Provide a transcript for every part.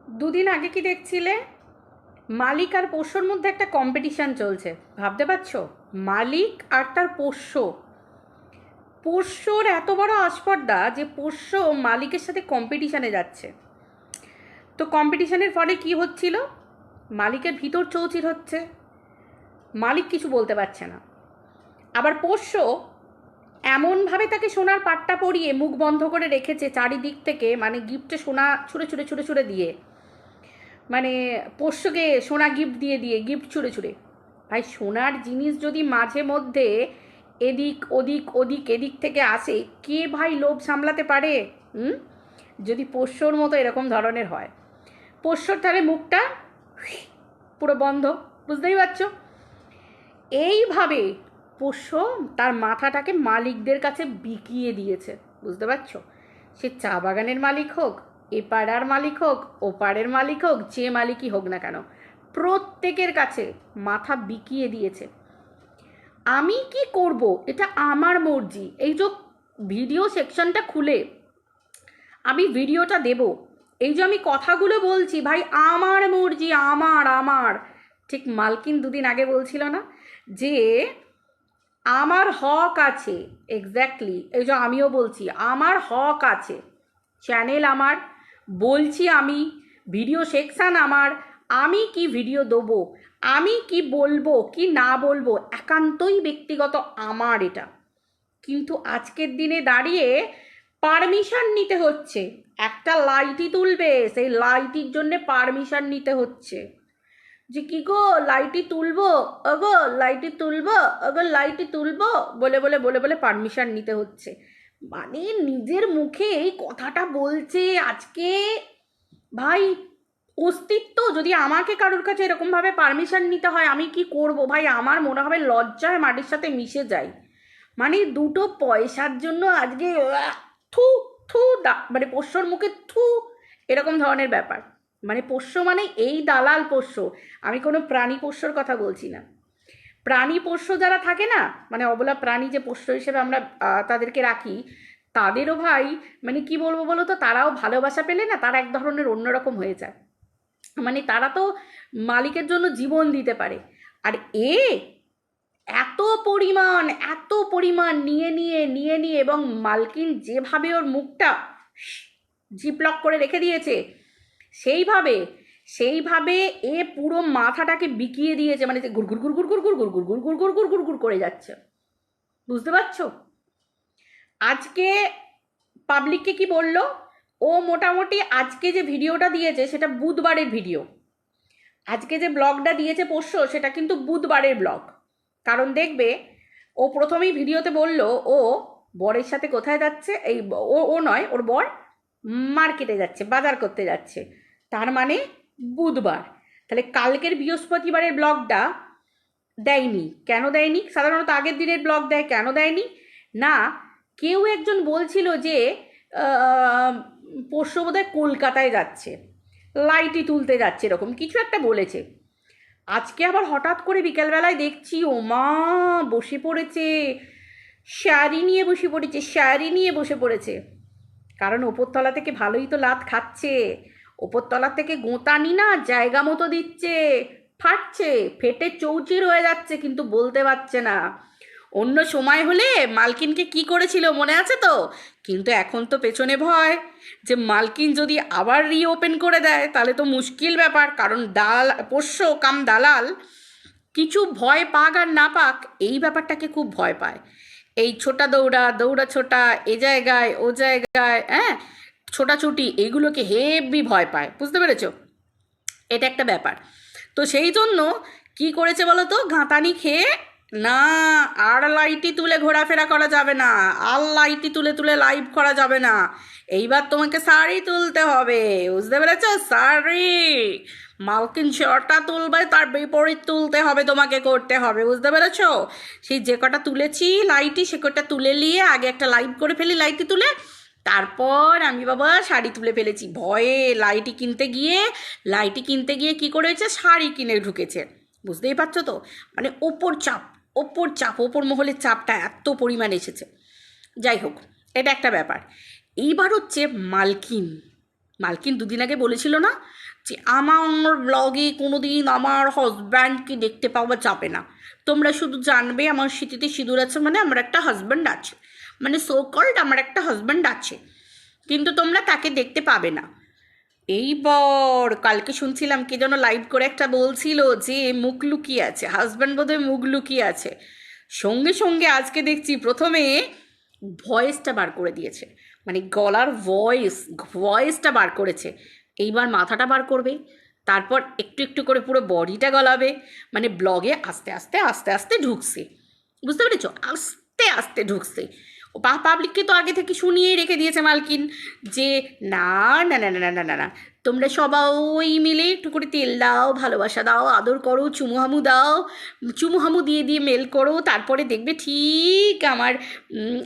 দুদিন আগে কি দেখছিলে? মালিক আর পোষ্যর মধ্যে একটা কম্পিটিশান চলছে, ভাবতে পারছো? মালিক আর তার পোষ্য। পোষ্যর এত বড় আস্পর্ধা যে পোষ্য মালিকের সাথে কম্পিটিশানে যাচ্ছে। তো কম্পিটিশানের ফলে কি হচ্ছিল? মালিকের ভিতর চৌচির হচ্ছে, মালিক কিছু বলতে পারছে না। আবার পোষ্য এমনভাবে তাকে সোনার পাট্টা পরিয়ে মুখ বন্ধ করে রেখেছে চারিদিক থেকে, মানে গিফটে সোনা ছুঁড়ে ছুঁড়ে ছুঁড়ে ছুঁড়ে দিয়ে, মানে পোষ্যকে সোনা গিফট দিয়ে দিয়ে গিফট ছুঁড়ে ছুঁড়ে। ভাই, সোনার জিনিস যদি মাঝে মধ্যে এদিক ওদিক ওদিক এদিক থেকে আসে, কে ভাই লোভ সামলাতে পারে? যদি পোষ্যর মতো এরকম ধরনের হয়, পোষ্যর তাহলে মুখটা পুরো বন্ধ, বুঝতেই পারছো? এইভাবে পোষ্য তার মাথাটাকে মালিকদের কাছে বিকিয়ে দিয়েছে, বুঝতে পারছো? সে চা বাগানের মালিক হোক, এ পাড়ার মালিক হোক, ও পাড়ের মালিক হোক, যে মালিকই হোক না কেন, প্রত্যেকের কাছে মাথা বিকিয়ে দিয়েছে। আমি কি করব, এটা আমার মর্জি। এই যে ভিডিও সেকশনটা খুলে আমি ভিডিওটা দেব, এই যে আমি কথাগুলো বলছি, ভাই আমার মর্জি, আমার আমার ঠিক মালকিন দুদিন আগে বলছিল না যে আমার হক আছে? এক্স্যাক্টলি, এই যে আমিও বলছি আমার হক আছে, চ্যানেল আমার, বলছি আমি, ভিডিও সেকশান আমার, আমি কি ভিডিও দেবো, আমি কি বলবো কি না বলবো একান্তই ব্যক্তিগত আমার এটা। কিন্তু আজকের দিনে দাঁড়িয়ে পারমিশন নিতে হচ্ছে। একটা লাইটি তুলবে, সেই লাইটির জন্যে পারমিশন নিতে হচ্ছে, যে কি গো লাইটি তুলবো, ওগো লাইটি তুলবো, ওগো লাইটি তুলবো বলে বলে বলে বলে পারমিশন নিতে হচ্ছে। মানে নিজের মুখে এই কথাটা বলছে আজকে। ভাই, অস্তিত্ব যদি আমাকে কারোর কাছে এরকমভাবে পারমিশন নিতে হয়, আমি কি করব ভাই? আমার মনে হবে লজ্জায় মাটির সাথে মিশে যাই। মানে দুটো পয়সার জন্য আজকে থু থু, মানে পোষ্যর মুখে থু, এরকম ধরনের ব্যাপার। মানে পোষ্য মানে এই দালাল পোষ্য, আমি কোনো প্রাণী পোষ্যর কথা বলছি না। প্রাণী পোষ্য যারা থাকে না, মানে অবলা প্রাণী যে পোষ্য হিসেবে আমরা তাদেরকে রাখি, তাদেরও ভাই মানে কি বলবো বলো তো, তারাও ভালোবাসা পেলে না তারা এক ধরনের অন্যরকম হয়ে যায়। মানে তারা তো মালিকের জন্য জীবন দিতে পারে। আর এ এত পরিমাণ এত পরিমাণ নিয়ে নিয়ে নিয়ে নিয়ে, এবং মালকিন যেভাবে ওর মুখটা জিপলক করে রেখে দিয়েছে, সেইভাবে সেইভাবে এ পুরো মাথাটাকে বিকিয়ে দিয়েছে, মানে যে গুড় গুড় গুড় গুড় গুড় গুড় গুড় গুড় গুড় গুড় গুড় গুড় গুড় করে যাচ্ছে, বুঝতে পারছো? আজকে পাবলিককে কি বললো ও? মোটামুটি আজকে যে ভিডিওটা দিয়েছে সেটা বুধবারের ভিডিও। আজকে যে ব্লগটা দিয়েছে পোষ্য, সেটা কিন্তু বুধবারের ব্লগ। কারণ দেখবে, ও প্রথমেই ভিডিওতে বলল ও বরের সাথে কোথায় যাচ্ছে, এই ও ও নয়, ওর বর মার্কেটে যাচ্ছে, বাজার করতে যাচ্ছে, তার মানে বুধবার। তাহলে কালকের বৃহস্পতিবারের ব্লগটা দেয়নি। কেন দেয়নি? সাধারণত আগের দিনের ব্লগ দেয়, কেন দেয়নি? না, কেউ একজন বলছিল যে পোষ্য বোধহয় কলকাতায় যাচ্ছে, লাইটি তুলতে যাচ্ছে, এরকম কিছু একটা বলেছে। আজকে আবার হঠাৎ করে বিকেলবেলায় দেখছি ও মা বসে পড়েছে, শাড়ি নিয়ে বসে পড়েছে, শাড়ি নিয়ে বসে পড়েছে। কারণ ওপরতলা থেকে ভালোই তো লাত খাচ্ছে, ওপরতলা থেকে গোঁতানি না জায়গা মতো দিচ্ছে, ফাটছে, ফেটে চৌচির হয়ে যাচ্ছে, কিন্তু বলতে পারছে না। অন্য সময় হলে মালকিনকে কি করেছিল মনে আছে তো? কিন্তু এখন তো পেছনে ভয়, যে মালকিন যদি আবার রিওপেন করে দেয় তাহলে তো মুশকিল ব্যাপার। কারণ পোষ্য কাম দালাল কিছু ভয় পাক আর না পাক, এই ব্যাপারটাকে খুব ভয় পায়। এই ছোটা দৌড়া, দৌড়া ছোটা, এ জায়গায় ও জায়গায়, হ্যাঁ, ছোটাছুটি, এগুলোকে হেভি ভয় পায়, বুঝতে পেরেছো? এটা একটা ব্যাপার। তো সেই জন্য কি করেছে বলো তো, গাঁতানি খেয়ে, না আর লাইটি তুলে ঘোরাফেরা করা যাবে না, আর লাইটি তুলে তুলে লাইভ করা যাবে না, এইবার তোমাকে শাড়ি তুলতে হবে, বুঝতে পেরেছো? শাড়ি, মালকিন শর্টটা তুলবে তার বিপরীত তুলতে হবে, তোমাকে করতে হবে, বুঝতে পেরেছো? সেই যে কটা তুলেছি লাইটি, সে কটা তুলে নিয়ে আগে একটা লাইভ করে ফেলি লাইটি তুলে, তারপর আমি বাবা শাড়ি তুলে ফেলেছি। ভয়ে লাইটি কিনতে গিয়ে কি করেছে, শাড়ি কিনে ঢুকেছে, বুঝতেই পারছো তো? মানে ওপর চাপ, ওপর চাপ, ওপর মহলের চাপটা এত পরিমাণ এসেছে। যাই হোক, এটা একটা ব্যাপার। এইবার হচ্ছে মালকিন, মালকিন দুদিন আগে বলেছিল না যে আমার ব্লগে কোনো দিন আমার হাজব্যান্ডকে দেখতে পাওয়া যাবে না, তোমরা শুধু জানবে আমার স্মৃতিতে সিঁদুর আছে মানে আমার একটা হাজব্যান্ড আছে, মানে সো কল্ড আমার একটা হাজব্যান্ড আছে, কিন্তু তোমরা তাকে দেখতে পাবে না। এইবার কালকে শুনছিলাম কে যেন লাইভ করে একটা বলছিল যে মুখ লুকিয়ে আছে, হাজব্যান্ড বোধহয় মুখ লুকিয়ে আছে। সঙ্গে সঙ্গে আজকে দেখছি প্রথমে ভয়েসটা বার করে দিয়েছে, মানে গলার ভয়েসটা বার করেছে, এইবার মাথাটা বার করবে, তারপর একটু একটু করে পুরো বডিটা গলাবে, মানে ব্লগে আস্তে আস্তে আস্তে আস্তে ঢুকছে, বুঝতে পেরেছো, আস্তে আস্তে ঢুকছে। ও পাবলিককে তো আগে থেকে শুনিয়েই রেখে দিয়েছে মালকিন যে না না না না না না না না, তোমরা সবাই মিলে একটু করে তেল দাও, ভালোবাসা দাও, আদর করো, চুমুহামু দাও, চুমুহামু দিয়ে দিয়ে মেল করো, তারপরে দেখবে ঠিক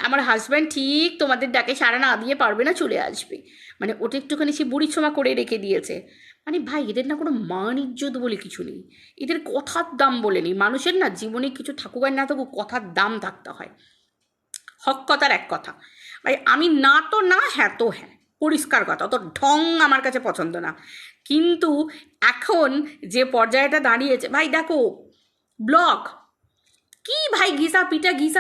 আমার হাজব্যান্ড ঠিক তোমাদের ডাকে সাড়া না দিয়ে পারবে না, চলে আসবে। মানে ওটা একটুখানি সে বুড়ি ছোমা করে রেখে দিয়েছে। মানে ভাই এদের না কোনো মান ইজ্জত বলে কিছু নেই, এদের কথার দাম বলে নেই। মানুষের না জীবনে কিছু থাকুক আর না থাকুক কথার দাম থাকতে হয়, হক কথার এক কথা। ভাই আমি না তো না, হ্যাঁ তো হ্যাঁ, পরিষ্কার কথা, অত ঢং আমার কাছে পছন্দ না। কিন্তু এখন যে পর্যায়টা দাঁড়িয়েছে ভাই দেখো, ব্লগ কি ভাই ঘিসা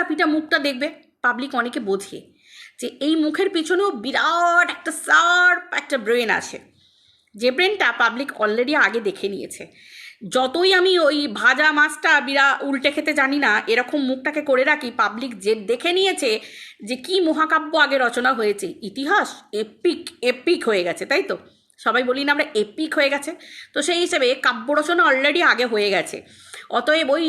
পিটা মুখটা দেখবে, পাবলিক অনেকে বোঝে যে এই মুখের পিছনেও বিরাট একটা শার্প একটা ব্রেন আছে, যে ব্রেনটা পাবলিক অলরেডি আগে দেখে নিয়েছে। যতই আমি ওই ভাজা মাছটা উল্টে খেতে জানি না এরকম মুখটাকে করে রাখি, পাবলিক যে দেখে নিয়েছে যে কি মহাকাব্য আগে রচনা হয়েছে, ইতিহাস এপিক এপিক হয়ে গেছে, তাই তো সবাই বলি না আমরা এপিক হয়ে গেছে, তো সেই হিসেবে কাব্য রচনা অলরেডি আগে হয়ে গেছে। অতএব ওই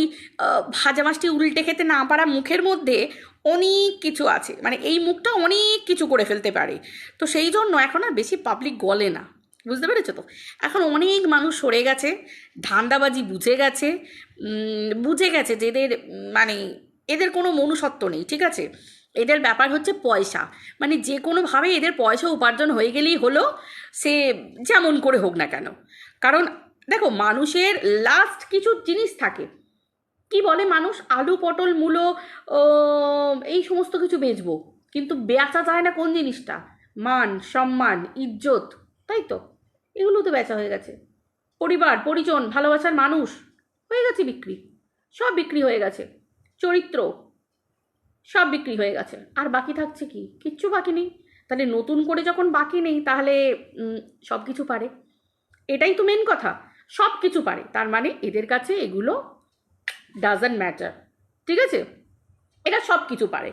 ভাজা মাছটি উল্টে খেতে না পারা মুখের মধ্যে অনেক কিছু আছে, মানে এই মুখটা অনেক কিছু করে ফেলতে পারে। তো সেই জন্য এখন আর বেশি পাবলিক গলে না, বুঝতে পেরেছো তো। এখন অনেক মানুষ সরে গেছে, ধান্দাবাজি বুঝে গেছে যে এদের মানে এদের কোনো মনুষ্যত্ব নেই, ঠিক আছে। এদের ব্যাপার হচ্ছে পয়সা, মানে যে কোনোভাবে এদের পয়সা উপার্জন হয়ে গেলেই হলো, সে যেমন করে হোক না কেন। কারণ দেখো মানুষের লাস্ট কিছু জিনিস থাকে, কি বলে মানুষ, আলু পটল মূলো এই সমস্ত কিছু বেচবো, কিন্তু বেচা যায় না কোন জিনিসটা, মান সম্মান ইজ্জত, তাই তো, এগুলো তো বেচা হয়ে গেছে। পরিবার পরিজন ভালোবাসার মানুষ হয়ে গেছে বিক্রি, সব বিক্রি হয়ে গেছে, চরিত্র সব বিক্রি হয়ে গেছে, আর বাকি থাকছে কি, কিচ্ছু বাকি নেই। তাহলে নতুন করে যখন বাকি নেই তাহলে সব কিছু পারে, এটাই তো মেন কথা, সব কিছু পারে, তার মানে এদের কাছে এগুলো ডাজন্ট ম্যাটার, ঠিক আছে, এটা সব কিছু পারে।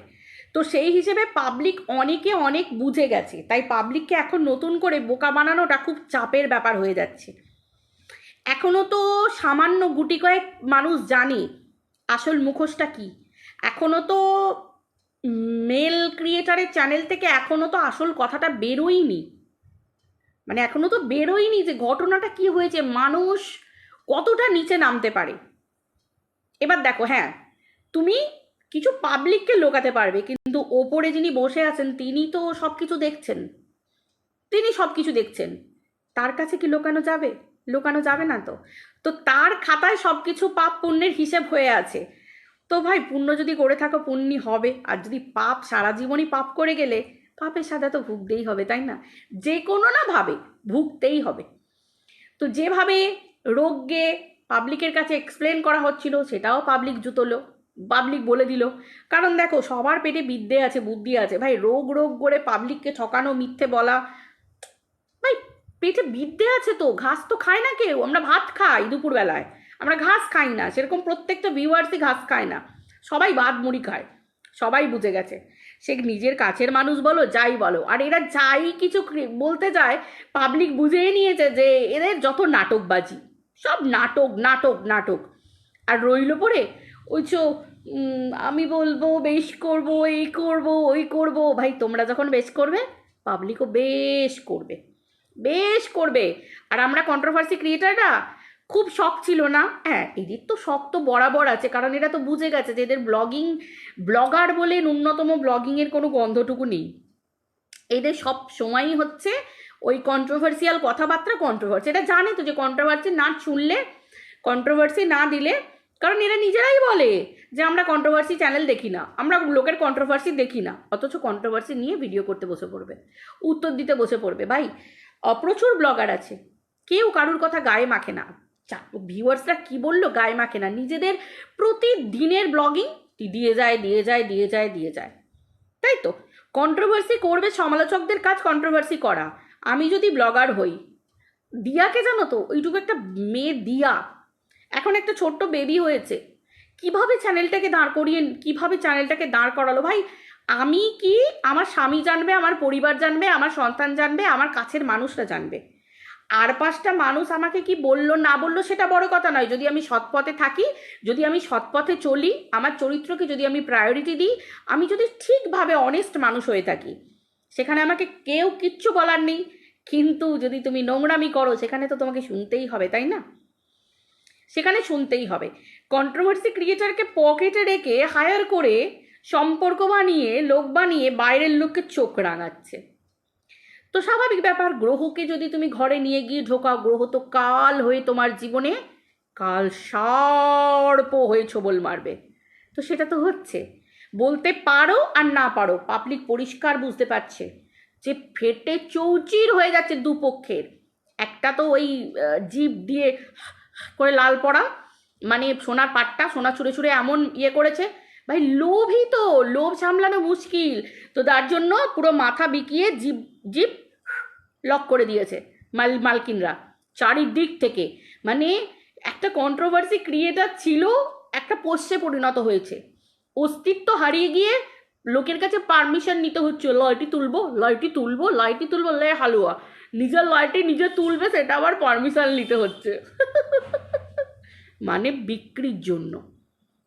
তো সেই হিসেবে পাবলিক অনেকে অনেক বুঝে গেছে, তাই পাবলিককে এখন নতুন করে বোকা বানানোটা খুব চাপের ব্যাপার হয়ে যাচ্ছে। এখনও তো সামান্য গুটি কয়েক মানুষ জানে আসল মুখোশটা কি, এখনও তো মেল ক্রিয়েটারের চ্যানেল থেকে এখনও তো আসল কথাটা বেরোয়নি, মানে এখনও তো বেরোয়নি যে ঘটনাটা কি হয়েছে, মানুষ কতটা নিচে নামতে পারে। এবার দেখো, হ্যাঁ তুমি কিছু পাবলিককে লোকাতে পারবে, কিন্তু ওপরে যিনি বসে আছেন তিনি তো সব কিছু দেখছেন, তিনি সব কিছু দেখছেন, তার কাছে কি লোকানো যাবে, লোকানো যাবে না। তো তো তার খাতায় সব কিছু পাপ পুণ্যের হিসেব হয়ে আছে। তো ভাই পুণ্য যদি করে থাকো পুণ্যি হবে, আর যদি পাপ সারা জীবনই পাপ করে গেলে পাপের সাথে তো ভুগতেই হবে, তাই না, যে কোনো না ভাবে ভুগতেই হবে। তো যেভাবে রোগকে পাবলিকের কাছে এক্সপ্লেন করা হচ্ছিল সেটাও পাবলিক জুতোলো, পাবলিক বলে দিল। কারণ দেখো সবার পেটে বিদ্যে আছে বুদ্ধি আছে ভাই, রোগ রোগ করে পাবলিককে ঠকানো মিথ্যে বলা, ভাই পেটে বিদ্যে আছে তো, ঘাস তো খায় না কেউ, আমরা ভাত খাই দুপুরবেলায়, আমরা ঘাস খাই না, সেরকম প্রত্যেকটা ভিউয়ার্সই ঘাস খায় না, সবাই ভাত মুড়ি খায়, সবাই বুঝে গেছে, সে নিজের কাছের মানুষ বলো যাই বলো, আর এরা যাই কিছু বলতে যায় পাবলিক বুঝেই নিয়েছে যে এদের যত নাটকবাজি, সব নাটক নাটক নাটক। আর রইল পরে ওই চো আমি বলবো বেশ করব, এই করব ওই করব, ভাই তোমরা যখন বেশ করবে পাবলিকও বেশ করবে, বেশ করবে। আর আমরা কন্ট্রোভার্সি ক্রিয়েটাররা খুব শখ ছিল না, হ্যাঁ এদের তো শখ তো বরাবর আছে, কারণ এরা তো বুঝে গেছে যে এদের ব্লগার বলে ন্যূনতম ব্লগিংয়ের কোনো গন্ধটুকু নেই, এদের সব সময়ই হচ্ছে ওই কন্ট্রোভার্সিয়াল কথাবার্তা, কন্ট্রোভার্সি, এটা জানে তো যে কন্ট্রোভার্সি না শুনলে, কন্ট্রোভার্সি না দিলে, কারণ এরা নিজেরাই বলে যে আমরা কন্ট্রোভার্সি চ্যানেল দেখি না, আমরা লোকের কন্ট্রোভার্সি দেখি না, অথচ কন্ট্রোভার্সি নিয়ে ভিডিও করতে বসে পড়বে, উত্তর দিতে বসে পড়বে। ভাই প্রচুর ব্লগার আছে, কেউ কারুর কথা গায়ে মাখে না। ভিউয়ার্সরা কি বললো গায়ে মাখে না, নিজেদের প্রতিদিনের ব্লগিং দিয়ে যায় দিয়ে যায় দিয়ে যায় দিয়ে যায়, তাই তো। কন্ট্রোভার্সি করবে, সমালোচকদের কাজ কন্ট্রোভার্সি করা। আমি যদি ব্লগার হই, দিয়াকে জানো তো, ওইটুকু একটা মেয়ে দিয়া, এখন একটা ছোট্ট বেবি হয়েছে, কিভাবে চ্যানেলটাকে দাঁড় করালো ভাই। আমি কি, আমার স্বামী জানবে, আমার পরিবার জানবে, আমার সন্তান জানবে, আমার কাছের মানুষরা জানবে। আর 5টা মানুষ আমাকে কি বললো না বললো সেটা বড় কথা নয়। যদি আমি সৎপথে থাকি, যদি আমি সৎপথে চলি, আমার চরিত্রকে যদি আমি প্রায়োরিটি দিই, আমি যদি ঠিকভাবে অনেস্ট মানুষ হয়ে থাকি, সেখানে আমাকে কেউ কিচ্ছু বলার নেই। কিন্তু যদি তুমি নোংরামি করো, সেখানে তো তোমাকে শুনতেই হবে, তাই না? সেখানে শুনতেই হবে। কন্ট্রোভার্সি ক্রিয়েটারকে পকেটে রেখে হায়ার করে সম্পর্ক বানিয়ে, লোক বানিয়ে বাইরের লোককে চোখ রাঙাচ্ছে। তো স্বাভাবিক ব্যাপার, গ্রহকে যদি তুমি ঘরে নিয়ে গিয়ে ঢোকাও, গ্রহ তো কাল হয়ে তোমার জীবনে কাল সর্প হয়ে ছোবল মারবে। তো সেটা তো হচ্ছে, বলতে পারো আর না পারো, পাবলিক পরিষ্কার বুঝতে পারছে যে ফেটে চৌচির হয়ে যাচ্ছে দুপক্ষের। একটা তো ওই জিভ দিয়ে করে লাল পড়া, মানে সোনার পাটটা সোনা ছুঁড়ে ছুঁড়ে এমন ইয়ে করেছে। ভাই লোভই তো, লোভ সামলানো মুশকিল, তো তার জন্য পুরো মাথা বিকিয়ে জিভ জিভ লক করে দিয়েছে মালকিনরা চারিদিক থেকে। মানে একটা কন্ট্রোভার্সি ক্রিয়েটার ছিল, একটা পোস্টে পরিণত হয়েছে, অস্তিত্ব হারিয়ে গিয়ে লোকের কাছে পারমিশন নিতে হচ্ছে, লয়টি তুলবো লয়টি তুলবো লয়টি তুলবো, লে হালুয়া, নিজের লয়টি নিজে তুলবে, সেটা আবার পারমিশন নিতে হচ্ছে। মানে বিক্রির জন্য,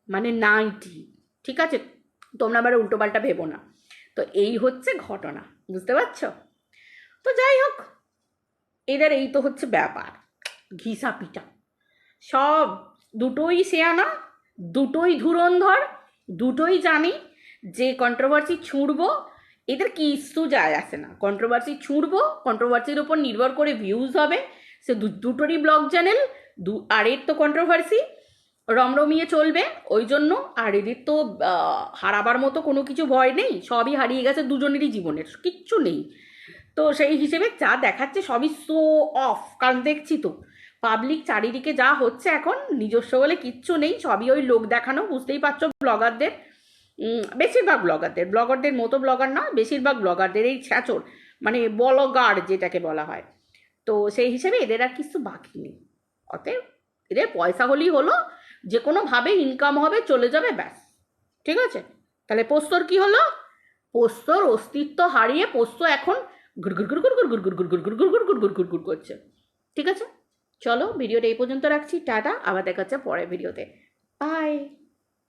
মানে নাইটি, ঠিক আছে, তোমরা আবার উল্টোপাল্টা ভেবো না। তো এই হচ্ছে ঘটনা, বুঝতে পারছো? তো যাই হোক, এদের এই তো হচ্ছে ব্যাপার, ঘিসা পিটা সব। দুটোই শেয়ানা, দুটোই ধুরন্ধর, দুটোই জানি যে কন্ট্রোভার্সি ছুঁড়বো, এদের কিচ্ছু যায় আসে না। কন্ট্রোভার্সি ছুঁড়বো, কন্ট্রোভার্সির ওপর নির্ভর করে ভিউজ হবে, সে দুটোরই ব্লগ চ্যানেল, আর এর তো কন্ট্রোভার্সি রমরমিয়ে চলবে, ওই জন্য। আর এদের তো হারাবার মতো কোনো কিছু ভয় নেই, সবই হারিয়ে গেছে দুজনেরই জীবনের, কিচ্ছু নেই। তো সেই হিসেবে যা দেখাচ্ছে সবই শো অফ, কারণ দেখছি তো পাবলিক চারিদিকে যা হচ্ছে এখন, নিজস্ব বলে কিচ্ছু নেই, সবই ওই লোক দেখানো, বুঝতেই পারছো। ব্লগারদের, বেশিরভাগ ব্লগারদের মতো ব্লগার না, বেশিরভাগ ব্লগারদের এই ছ্যাঁচড়, মানে বলগার যেটাকে বলা হয়। তো সেই হিসেবে এদের আর কিছু বাকি নেই। অতএব এদের পয়সা হলেই হলো, যে কোনোভাবে ইনকাম হবে, চলে যাবে, ব্যাস। ঠিক আছে, তাহলে পোস্তর কি হলো? পোস্তর অস্তিত্ব হারিয়ে পোস্ত এখন গুড় করছে। ঠিক আছে, চলো ভিডিওটা এই পর্যন্ত রাখছি, টাটা, আবার দেখা হচ্ছে পরের ভিডিওতে, বাই।